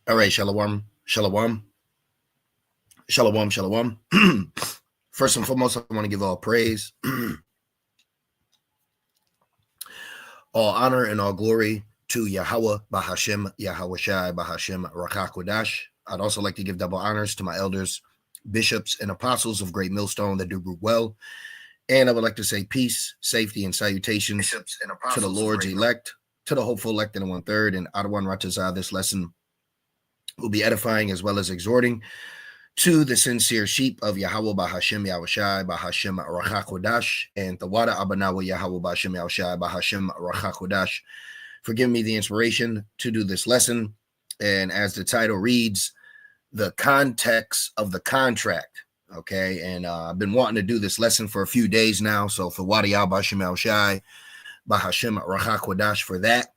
All right, shalom, shalom, shalom, shalom. First and foremost, I want to give all praise, all honor, and all glory to Yahweh, Bahashem, Yahweh Shai, Bahashem, Rakakwadash. I'd also like to give double honors to my elders, bishops, and apostles of Great Millstone that do group well. And I would like to say peace, safety, and salutations to the Lord's elect, to the hopeful elect in the 1/3, and Adawan Ratazah. This lesson will be edifying as well as exhorting to the sincere sheep of Yahweh Bahashem Yahushai Bahashem Rachakodash and Tawada Abanawa Yahweh Bahashem Yahushai Bahashem Rachakodash for giving me the inspiration to do this lesson. And as the title reads, the context of the contract. Okay, and I've been wanting to do this lesson for a few days now. So for Wadiyah Bahashem Yahushai Bahashem Rachakodash for that.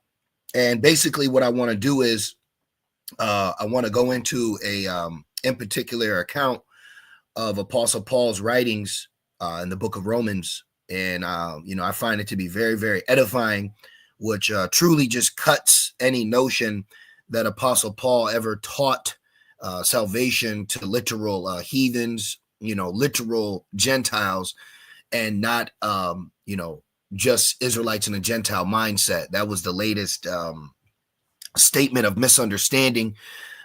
And basically what I want to do is I want to go into a in particular account of Apostle Paul's writings in the book of Romans. And, I find it to be very, very edifying, which truly just cuts any notion that Apostle Paul ever taught salvation to literal heathens, literal Gentiles, and not, just Israelites in a Gentile mindset. That was the latest statement of misunderstanding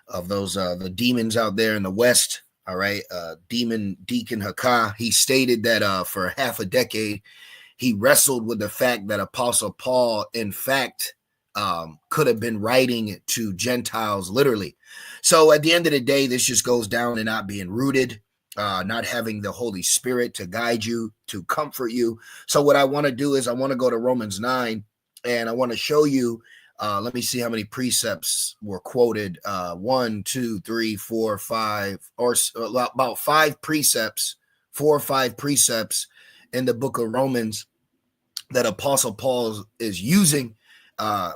of those the demons out there in the West. All right, Demon Deacon Hakah, he stated that for half a decade he wrestled with the fact that Apostle Paul in fact could have been writing to Gentiles literally. So at the end of the day, this just goes down to not being rooted, not having the Holy Spirit to guide you, to comfort you. So what I want to do is I want to go to Romans 9 and I want to show you. Let me see how many precepts were quoted. 1, 2, 3, 4, 5, or about 5 precepts, 4 or 5 precepts in the book of Romans that Apostle Paul is using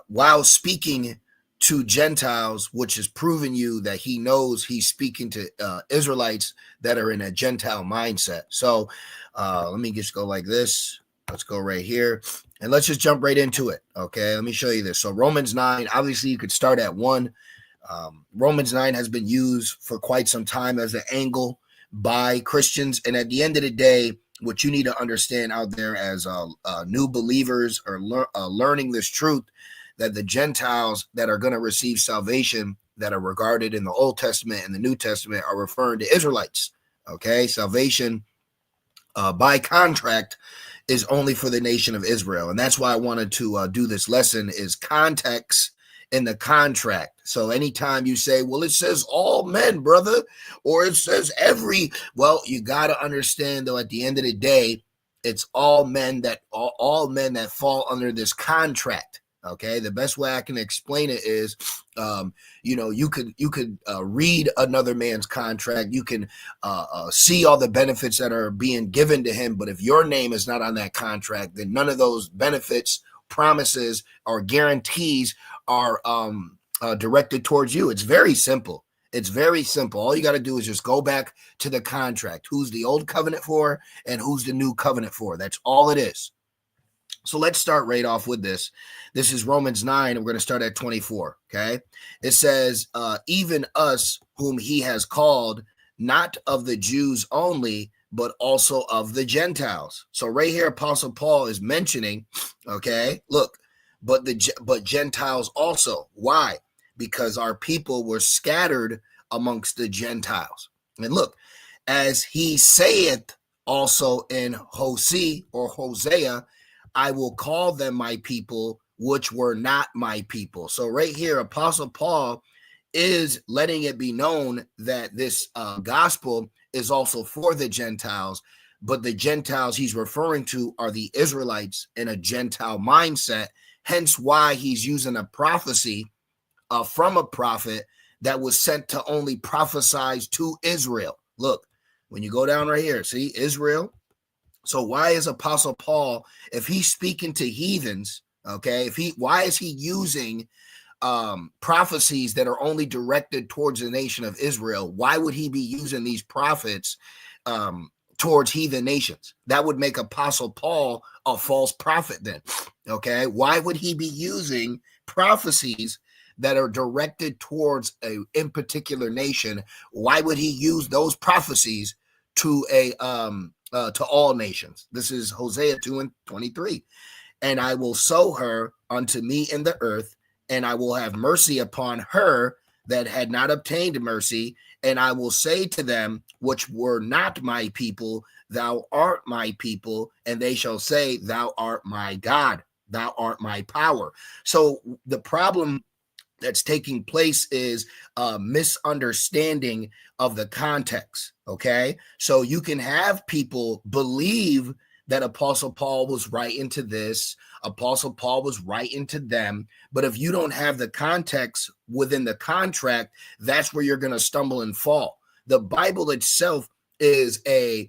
while speaking to Gentiles, which is proving you that he knows he's speaking to Israelites that are in a Gentile mindset. So let me just go like this. Let's go right here. And let's just jump right into it. Okay, let me show you this. So Romans 9, obviously you could start at 1. Romans 9 has been used for quite some time as an angle by Christians. And at the end of the day, what you need to understand out there as new believers or learning this truth, that the Gentiles that are going to receive salvation that are regarded in the Old Testament and the New Testament are referring to Israelites. Okay, salvation by contract is only for the nation of Israel. And that's why I wanted to do this lesson is context in the contract. So anytime you say, well, it says all men, brother, or it says every, well, you got to understand though, at the end of the day, it's all men that fall under this contract. Okay, the best way I can explain it is, you could read another man's contract. You can see all the benefits that are being given to him. But if your name is not on that contract, then none of those benefits, promises, or guarantees are directed towards you. It's very simple. It's very simple. All you got to do is just go back to the contract. Who's the old covenant for and who's the new covenant for? That's all it is. So let's start right off with this. This is Romans 9, and we're going to start at 24, okay? It says, even us whom he has called, not of the Jews only, but also of the Gentiles. So right here, Apostle Paul is mentioning, okay, look, but Gentiles also. Why? Because our people were scattered amongst the Gentiles. And look, as he saith also in Hosea or Hosea, I will call them my people, which were not my people. So right here, Apostle Paul is letting it be known that this gospel is also for the Gentiles, but the Gentiles he's referring to are the Israelites in a Gentile mindset, hence why he's using a prophecy from a prophet that was sent to only prophesize to Israel. Look, when you go down right here, see Israel. So why is Apostle Paul, if he's speaking to heathens, okay, why is he using prophecies that are only directed towards the nation of Israel? Why would he be using these prophets towards heathen nations? That would make Apostle Paul a false prophet then, okay? Why would he be using prophecies that are directed towards a in particular nation, why would he use those prophecies to to all nations? This is Hosea 2:23. And I will sow her unto me in the earth, and I will have mercy upon her that had not obtained mercy, and I will say to them which were not my people, thou art my people, and they shall say, thou art my God, thou art my power. So the problem that's taking place is a misunderstanding of the context. Okay. So you can have people believe that Apostle Paul was writing to this, Apostle Paul was writing to them. But if you don't have the context within the contract, that's where you're going to stumble and fall. The Bible itself is a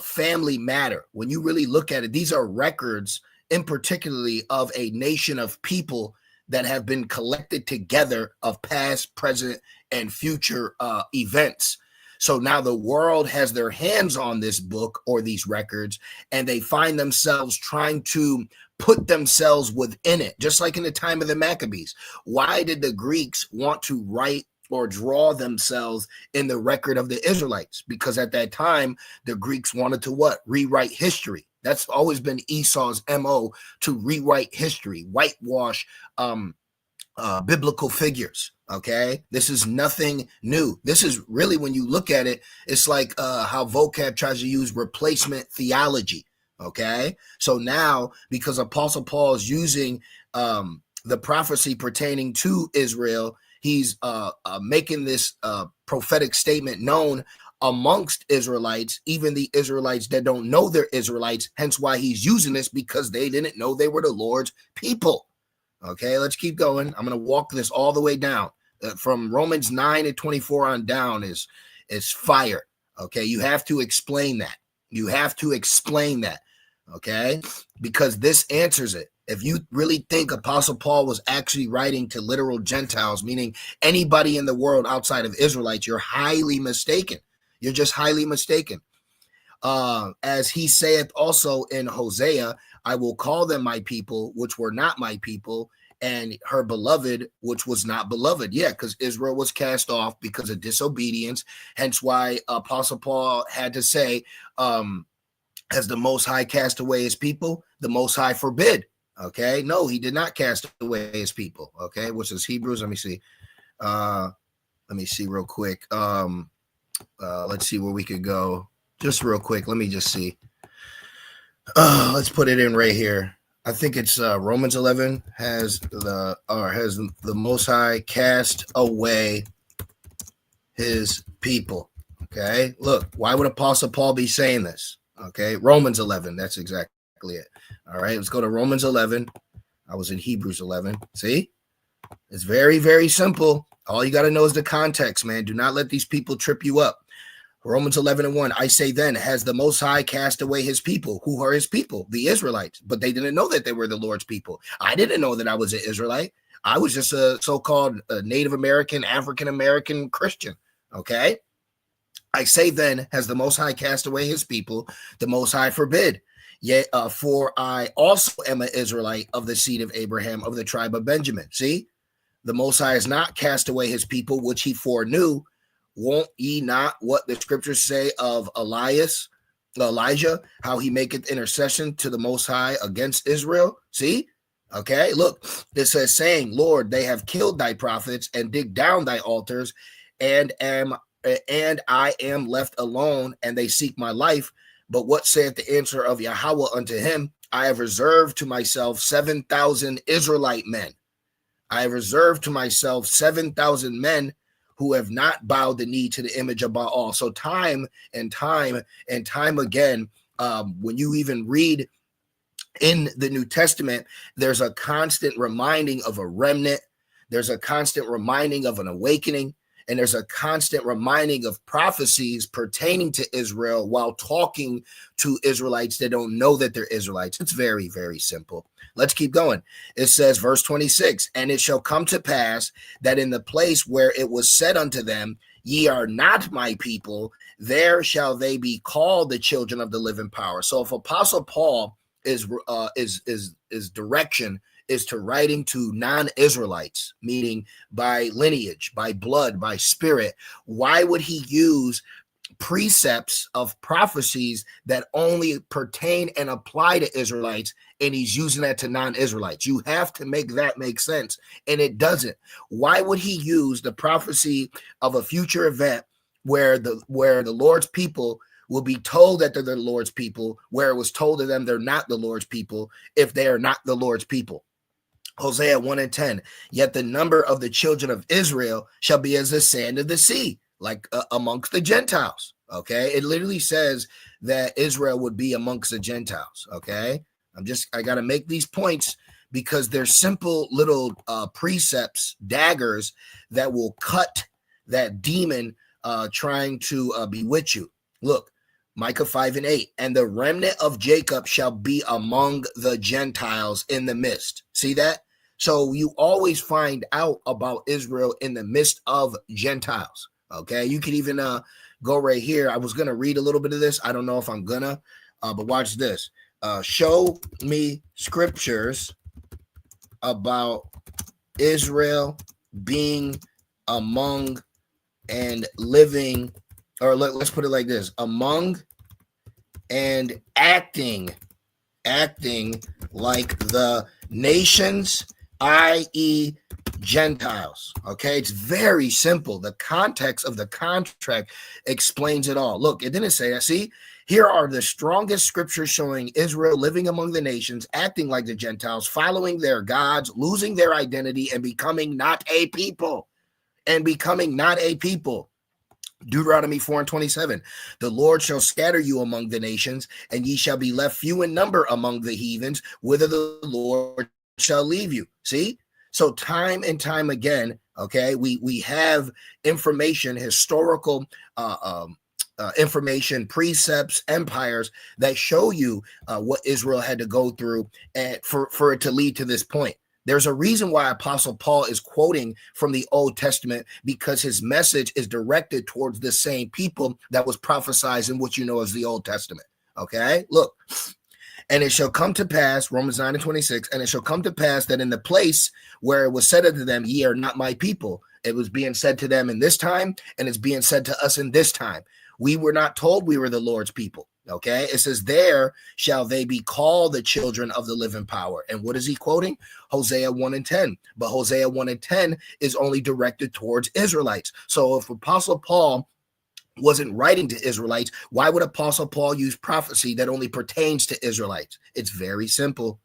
family matter. When you really look at it, these are records in particularly of a nation of people that have been collected together of past, present, and future events. So now the world has their hands on this book or these records, and they find themselves trying to put themselves within it, just like in the time of the Maccabees. Why did the Greeks want to write or draw themselves in the record of the Israelites? Because at that time, the Greeks wanted to what? Rewrite history. That's always been Esau's MO, to rewrite history, whitewash biblical figures. Okay, this is nothing new. This is really, when you look at it, it's like how vocab tries to use replacement theology. Okay, so now because Apostle Paul is using the prophecy pertaining to Israel, he's making this prophetic statement known amongst Israelites, even the Israelites that don't know they're Israelites. Hence why he's using this, because they didn't know they were the Lord's people. Okay, let's keep going. I'm going to walk this all the way down. From Romans 9:24 on down is fire. Okay, you have to explain that. You have to explain that. Okay, because this answers it. If you really think Apostle Paul was actually writing to literal Gentiles, meaning anybody in the world outside of Israelites, you're highly mistaken. You're just highly mistaken. As he saith also in Hosea, I will call them my people, which were not my people, and her beloved, which was not beloved. Yeah, because Israel was cast off because of disobedience. Hence why Apostle Paul had to say, has the Most High cast away his people? The Most High forbid. Okay, no, he did not cast away his people. Okay, which is Hebrews. Let me see. Real quick. Let's see where we could go. Just real quick. Let me just see. Let's put it in right here. I think it's Romans 11 has the Most High cast away his people. Okay, look, why would Apostle Paul be saying this? Okay, Romans 11. That's exactly it. All right, let's go to Romans 11. I was in Hebrews 11. See, it's very, very simple. All you got to know is the context, man. Do not let these people trip you up. Romans 11:1, I say then, has the Most High cast away his people? Who are his people? The Israelites. But they didn't know that they were the Lord's people. I didn't know that I was an Israelite. I was just a so-called Native American, African American Christian. Okay. I say then, has the Most High cast away his people? The Most High forbid. Yet, for I also am an Israelite of the seed of Abraham, of the tribe of Benjamin. See, the Most High has not cast away his people, which he foreknew. Won't ye not what the scriptures say of Elijah, how he maketh intercession to the Most High against Israel? See? Okay, look, it says, saying, Lord, they have killed thy prophets and digged down thy altars, and I am left alone, and they seek my life. But what saith the answer of Yahweh unto him? I have reserved to myself 7,000 Israelite men. I have reserved to myself 7,000 men who have not bowed the knee to the image of Baal. So time and time again, when you even read in the New Testament, there's a constant reminding of a remnant. There's a constant reminding of an awakening. And there's a constant reminding of prophecies pertaining to Israel while talking to Israelites that don't know that they're Israelites. It's very, very simple. Let's keep going. It says, verse 26, and it shall come to pass that in the place where it was said unto them, ye are not my people, there shall they be called the children of the living power. So if Apostle Paul is direction is to writing to non-Israelites, meaning by lineage, by blood, by spirit, why would he use precepts of prophecies that only pertain and apply to Israelites, and he's using that to non-Israelites? You have to make that make sense, and it doesn't. Why would he use the prophecy of a future event where the Lord's people will be told that they're the Lord's people, where it was told to them they're not the Lord's people, if they are not the Lord's people? Hosea 1:10, yet the number of the children of Israel shall be as the sand of the sea, like amongst the Gentiles. Okay, it literally says that Israel would be amongst the Gentiles. Okay, I got to make these points because they're simple little precepts, daggers that will cut that demon trying to bewitch you. Look, Micah 5:8, and the remnant of Jacob shall be among the Gentiles in the midst. See that? So you always find out about Israel in the midst of Gentiles. Okay, you could even go right here. I was going to read a little bit of this. I don't know if I'm gonna, but watch this. Show me scriptures about Israel being among and living, or let's put it like this, among and acting like the nations, i.e. Gentiles. Okay, it's very simple. The context of the contract explains it all. Look, it didn't say that. See, here are the strongest scriptures showing Israel living among the nations, acting like the Gentiles, following their gods, losing their identity, and becoming not a people. Deuteronomy 4:27, the Lord shall scatter you among the nations, and ye shall be left few in number among the heathens, whither the Lord shall leave you. See? So time and time again, okay, we have information, historical information, precepts, empires that show you what Israel had to go through and for it to lead to this point. There's a reason why Apostle Paul is quoting from the Old Testament, because his message is directed towards the same people that was prophesied in what you know as the Old Testament. Okay, look. And it shall come to pass, Romans 9:26, and it shall come to pass that in the place where it was said unto them, ye are not my people, it was being said to them in this time, and it's being said to us in this time. We were not told we were the Lord's people. Okay, it says, there shall they be called the children of the living power. And what is he quoting? Hosea 1:10. But Hosea 1:10 is only directed towards Israelites. So if Apostle Paul wasn't writing to Israelites, why would Apostle Paul use prophecy that only pertains to Israelites? It's very simple.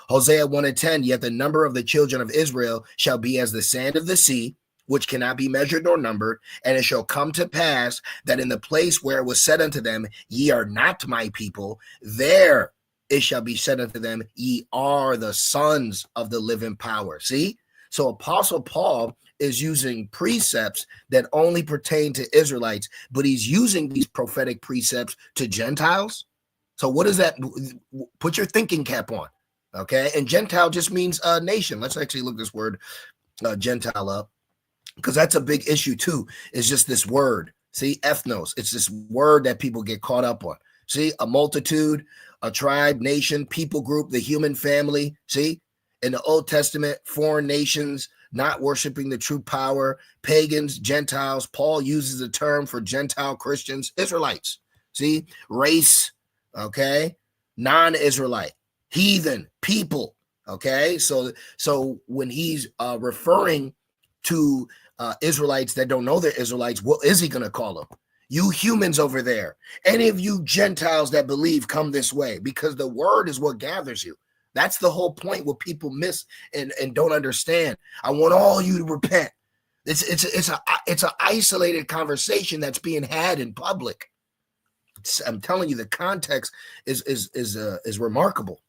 Hosea 1:10, yet the number of the children of Israel shall be as the sand of the sea, which cannot be measured nor numbered. And it shall come to pass that in the place where it was said unto them, ye are not my people, there it shall be said unto them, ye are the sons of the living power. See? So Apostle Paul is using precepts that only pertain to Israelites, but he's using these prophetic precepts to Gentiles. So what does that? Put your thinking cap on, okay? And Gentile just means a nation. Let's actually look this word Gentile up, because that's a big issue too. It's just this word. See, ethnos. It's this word that people get caught up on. See, a multitude, a tribe, nation, people group, the human family. See, in the Old Testament, foreign nations not worshiping the true power, pagans, Gentiles. Paul uses the term for Gentile Christians, Israelites. See, race, okay, non-Israelite, heathen, people, okay. So when he's referring to Israelites that don't know they're Israelites, what is he going to call them? You humans over there, any of you Gentiles that believe, come this way, because the word is what gathers you. That's the whole point, what people miss and don't understand. I want all you to repent. It's an isolated conversation that's being had in public. I'm telling you, the context is remarkable.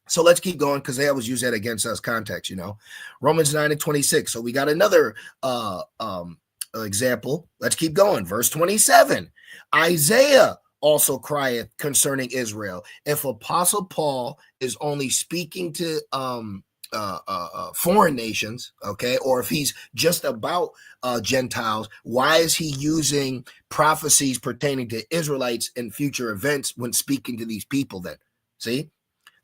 So let's keep going, because they always use that against us, context, you know. Romans 9:26. So we got another example. Let's keep going. Verse 27. Isaiah also crieth concerning Israel. If Apostle Paul is only speaking to foreign nations, okay, or if he's just about Gentiles, why is he using prophecies pertaining to Israelites and future events when speaking to these people then? See?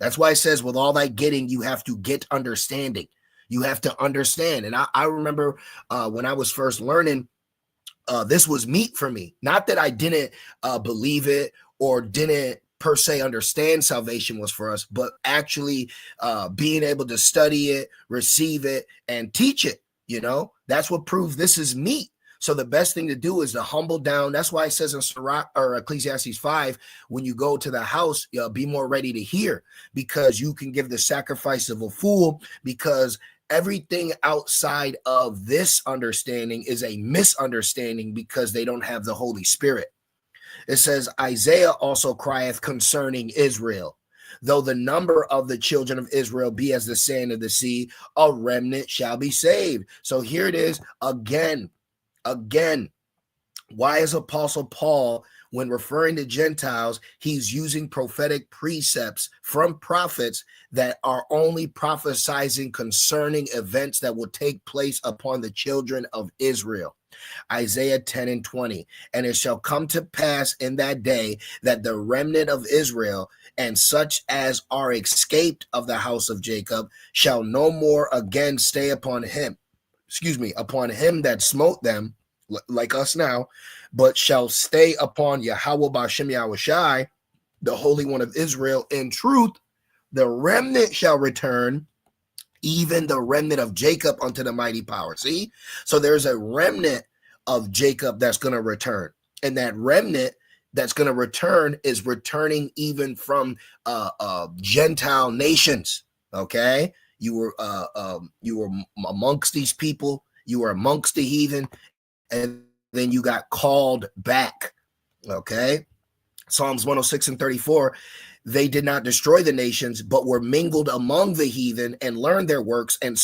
That's why it says, with all thy getting, you have to get understanding. You have to understand. And I remember when I was first learning, this was meat for me. Not that I didn't believe it or didn't per se understand salvation was for us, but actually being able to study it, receive it, and teach it. That's what proves this is meat. So the best thing to do is to humble down. That's why it says in Sirach or Ecclesiastes 5, when you go to the house, be more ready to hear, because you can give the sacrifice of a fool, because everything outside of this understanding is a misunderstanding, because they don't have the Holy Spirit. It says, Isaiah also crieth concerning Israel. Though the number of the children of Israel be as the sand of the sea, a remnant shall be saved. So here it is again. Why is Apostle Paul, when referring to Gentiles, he's using prophetic precepts from prophets that are only prophesizing concerning events that will take place upon the children of Israel? Isaiah 10:20, and it shall come to pass in that day that the remnant of Israel and such as are escaped of the house of Jacob shall no more again stay upon him that smote them, like us now, but shall stay upon Yahweh B'Shem Yahushai, the Holy One of Israel, in truth. The remnant shall return, even the remnant of Jacob, unto the mighty power. See? So there's a remnant of Jacob that's going to return. And that remnant that's going to return is returning even from Gentile nations. Okay? You were amongst these people. You were amongst the heathen. And then you got called back. Okay? Psalms 106:34. They did not destroy the nations, but were mingled among the heathen, and learned their works, and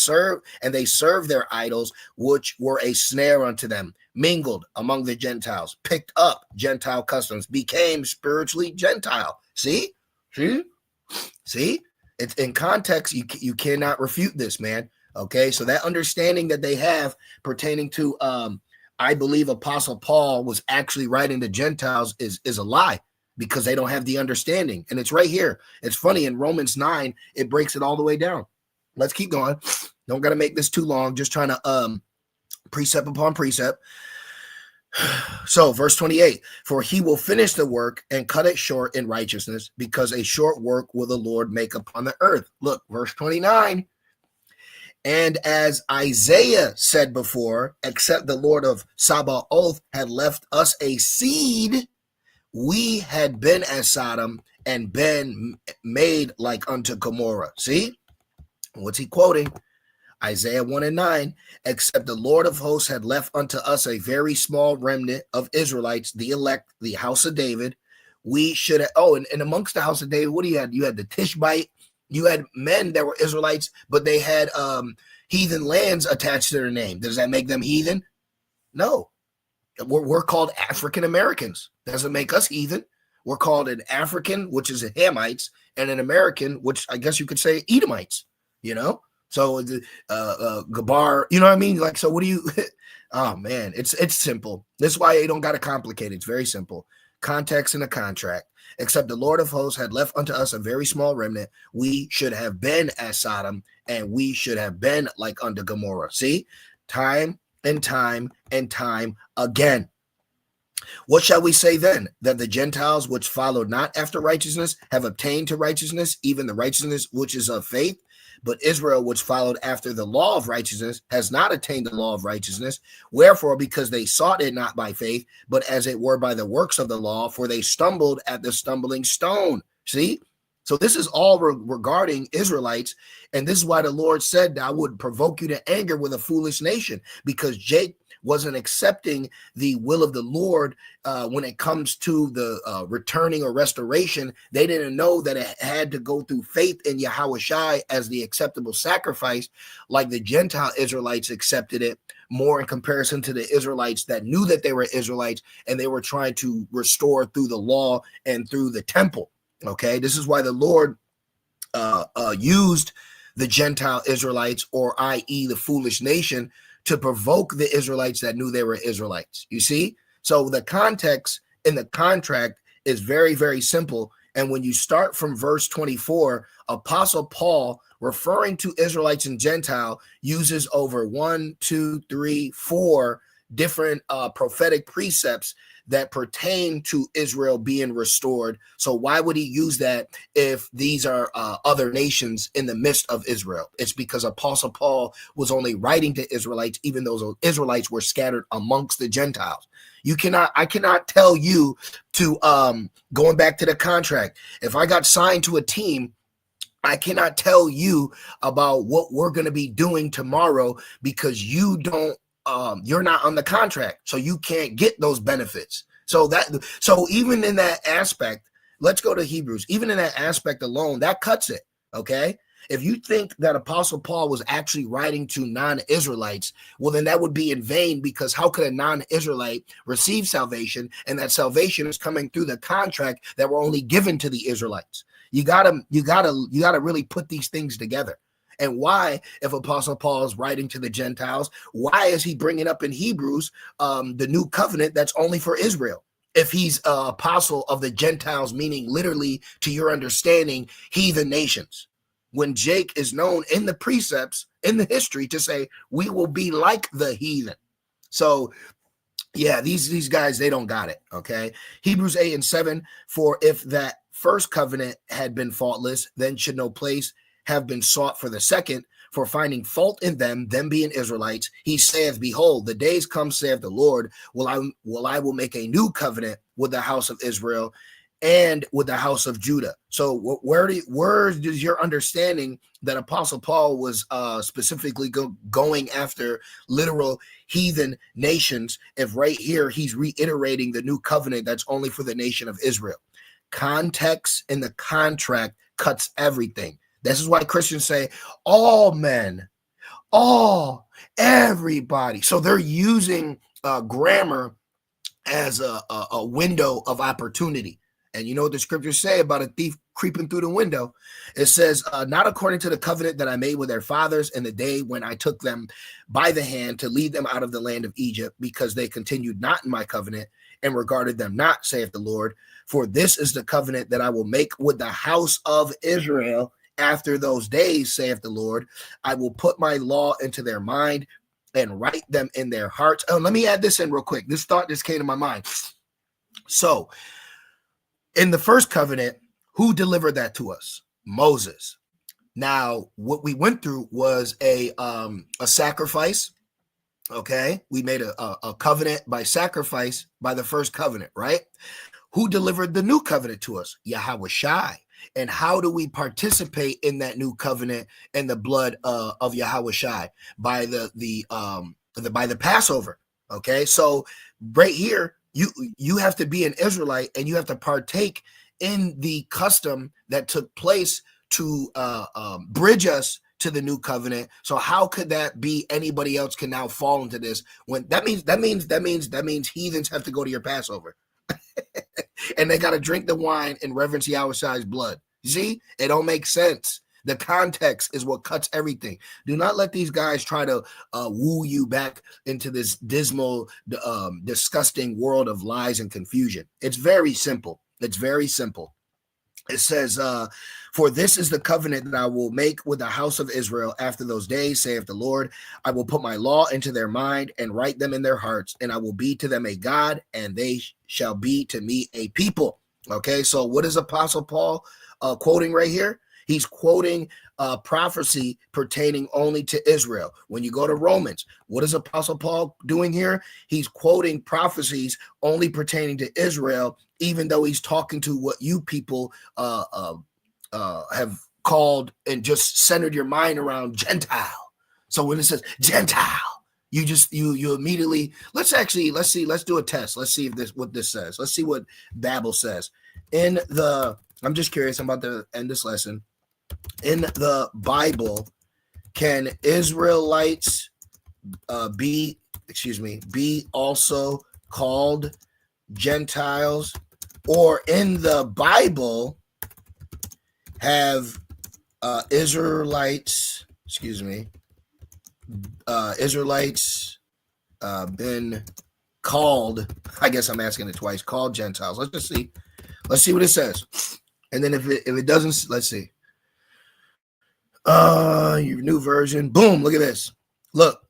they served their idols, which were a snare unto them. Mingled among the Gentiles, picked up Gentile customs, became spiritually Gentile. See? It's in context. You cannot refute this, man. Okay, so that understanding that they have pertaining to I believe Apostle Paul was actually writing to Gentiles is a lie, because they don't have the understanding. And it's right here. It's funny, in Romans 9, it breaks it all the way down. Let's keep going. Don't got to make this too long. Just trying to precept upon precept. So verse 28, for he will finish the work and cut it short in righteousness, because a short work will the Lord make upon the earth. Look, verse 29. And as Isaiah said before, except the Lord of Sabaoth had left us a seed, we had been as Sodom and been made like unto Gomorrah. See? What's he quoting? Isaiah 1:9, except the Lord of hosts had left unto us a very small remnant of Israelites, the elect, the house of David, we should have, and amongst the house of David, what do you had? You had the Tishbite. You had men that were Israelites, but they had heathen lands attached to their name. Does that make them heathen? No. We're called African Americans. Doesn't make us heathen. We're called an African, which is Hamites, and an American, which I guess you could say Edomites, So Gabar, you know what I mean? Like, so what do you, oh man, it's simple. This is why you don't got to complicate it. It's very simple. Context in a contract. Except the Lord of hosts had left unto us a very small remnant, we should have been as Sodom, and we should have been like unto Gomorrah. See? Time and time and time again. What shall we say then? That the Gentiles which followed not after righteousness have obtained to righteousness, even the righteousness which is of faith? But Israel, which followed after the law of righteousness, has not attained the law of righteousness. Wherefore, because they sought it not by faith, but as it were by the works of the law, for they stumbled at the stumbling stone. See? So this is all regarding Israelites. And this is why the Lord said, I would provoke you to anger with a foolish nation, because Jake wasn't accepting the will of the Lord when it comes to the returning or restoration. They didn't know that it had to go through faith in Yahushai as the acceptable sacrifice, like the Gentile Israelites accepted it more in comparison to the Israelites that knew that they were Israelites, and they were trying to restore through the law and through the temple. Okay, this is why the Lord used the Gentile Israelites, or i.e. the foolish nation, to provoke the Israelites that knew they were Israelites. You see? So the context in the contract is very, very simple. And when you start from verse 24, Apostle Paul, referring to Israelites and Gentile, uses over 1, 2, 3, 4 different prophetic precepts that pertain to Israel being restored. So why would he use that if these are other nations in the midst of Israel? It's because Apostle Paul was only writing to Israelites, even though those Israelites were scattered amongst the Gentiles. I cannot tell you to, going back to the contract, if I got signed to a team, I cannot tell you about what we're going to be doing tomorrow because you're not on the contract, so you can't get those benefits. So even in that aspect, let's go to Hebrews. Even in that aspect alone, that cuts it. Okay. If you think that Apostle Paul was actually writing to non-Israelites, well, then that would be in vain, because how could a non-Israelite receive salvation, and that salvation is coming through the contract that were only given to the Israelites? You gotta really put these things together. And why, if Apostle Paul is writing to the Gentiles, why is he bringing up in Hebrews the new covenant that's only for Israel? If he's an apostle of the Gentiles, meaning literally, to your understanding, heathen nations, when Jake is known in the precepts, in the history, to say we will be like the heathen. So yeah, these guys, they don't got it. Okay. Hebrews 8 and 7, for if that first covenant had been faultless, then should no place have been sought for the second, for finding fault in them being Israelites. He saith, behold, the days come, saith the Lord, I will make a new covenant with the house of Israel and with the house of Judah. So where does your understanding that Apostle Paul was specifically going after literal heathen nations, if right here he's reiterating the new covenant that's only for the nation of Israel? Context in the contract cuts everything. This is why Christians say all men, everybody. So they're using grammar as a window of opportunity. And you know what the scriptures say about a thief creeping through the window? It says, not according to the covenant that I made with their fathers in the day when I took them by the hand to lead them out of the land of Egypt, because they continued not in my covenant and regarded them not, saith the Lord. For this is the covenant that I will make with the house of Israel after those days, saith the Lord. I will put my law into their mind and write them in their hearts. Oh, let me add this in real quick. This thought just came to my mind. So in the first covenant, who delivered that to us? Moses. Now, what we went through was a sacrifice. Okay, we made a covenant by sacrifice by the first covenant, right? Who delivered the new covenant to us? Yahweh Shai. And how do we participate in that new covenant and the blood of Yahweh Shai? By the Passover. Okay, so right here, you have to be an Israelite and you have to partake in the custom that took place to bridge us to the new covenant. So how could that be anybody else can now fall into this, when that means heathens have to go to your Passover and they got to drink the wine and reverence Yahweh Shai's blood? You see, it don't make sense. The context is what cuts everything. Do not let these guys try to woo you back into this dismal, disgusting world of lies and confusion. It's very simple. It's very simple. It says, for this is the covenant that I will make with the house of Israel after those days, saith the Lord. I will put my law into their mind and write them in their hearts, and I will be to them a God, and they shall be to me a people. Okay, so what is Apostle Paul quoting right here? He's quoting prophecy pertaining only to Israel. When you go to Romans, what is Apostle Paul doing here? He's quoting prophecies only pertaining to Israel, even though he's talking to what you people have called and just centered your mind around Gentile. So when it says Gentile, you immediately, let's do a test. Let's see what this says. Let's see what Babel says. I'm just curious. I'm about to end this lesson. In the Bible, can Israelites be also called Gentiles? Or in the Bible, have Israelites been called, I guess I'm asking it twice, called Gentiles? Let's see what it says. And then if it doesn't, let's see. Your new version. Boom, look at this. Look,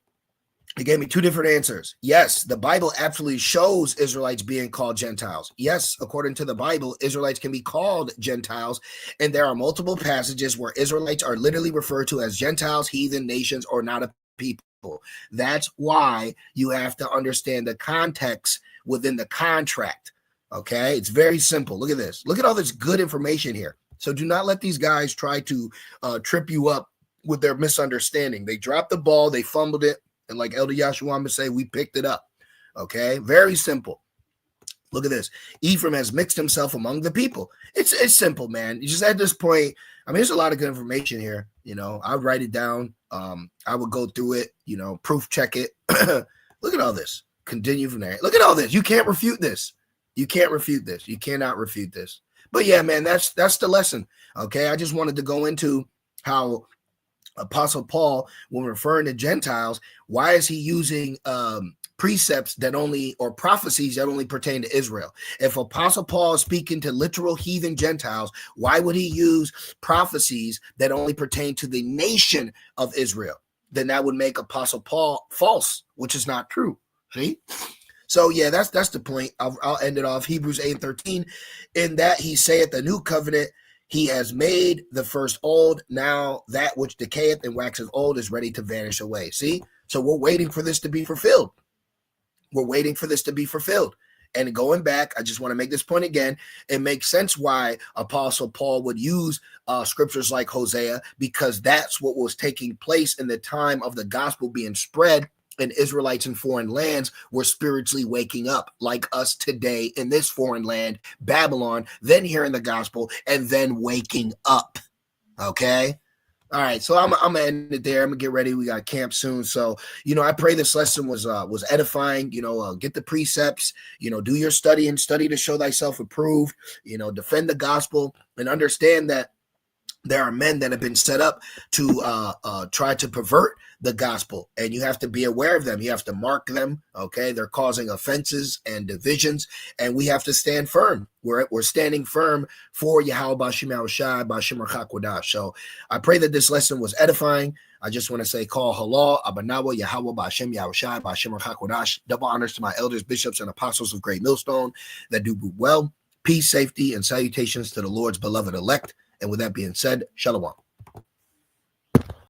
it gave me two different answers. Yes, the Bible absolutely shows Israelites being called Gentiles. Yes, according to the Bible, Israelites can be called Gentiles, and there are multiple passages where Israelites are literally referred to as Gentiles, heathen, nations, or not a people. That's why you have to understand the context within the contract. Okay, it's very simple. Look at this. Look at all this good information here. So do not let these guys try to trip you up with their misunderstanding. They dropped the ball, they fumbled it, and like Elder Yahshua would say, we picked it up. Okay, very simple. Look at this. Ephraim has mixed himself among the people. It's simple, man. You just at this point, I mean, there's a lot of good information here. You know, I write it down. I would go through it, you know, proof check it. Look at all this. Continue from there. Look at all this. You can't refute this. You can't refute this. You cannot refute this. But yeah, man, that's the lesson. Okay, I just wanted to go into how Apostle Paul, when referring to Gentiles, why is he using precepts that only, or prophecies that only pertain to Israel? If Apostle Paul is speaking to literal heathen Gentiles, why would he use prophecies that only pertain to the nation of Israel? Then that would make Apostle Paul false, which is not true. See? So yeah, that's the point. I'll end it off. Hebrews 8:13. In that he saith the new covenant, he has made the first old. Now that which decayeth and waxeth old is ready to vanish away. See? So we're waiting for this to be fulfilled. We're waiting for this to be fulfilled. And going back, I just want to make this point again. It makes sense why Apostle Paul would use scriptures like Hosea, because that's what was taking place in the time of the gospel being spread. And Israelites in foreign lands were spiritually waking up like us today in this foreign land, Babylon, then hearing the gospel and then waking up. Okay. All right. So I'm going to end it there. I'm going to get ready. We got camp soon. So, you know, I pray this lesson was edifying. You know, get the precepts, you know, do your study and study to show thyself approved, you know, defend the gospel and understand that there are men that have been set up to try to pervert the gospel, and you have to be aware of them. You have to mark them. Okay, they're causing offenses and divisions, and we have to stand firm. We're standing firm for Yahweh Bashim Yahushai Bashim Rachakwadash. So I pray that this lesson was edifying. I just want to say, call halal, abanawa, Yahweh Bashim Yahushai Bashim Rachakwadash. Double honors to my elders, bishops, and apostles of Great Millstone that do well. Peace, safety, and salutations to the Lord's beloved elect. And with that being said, shalom.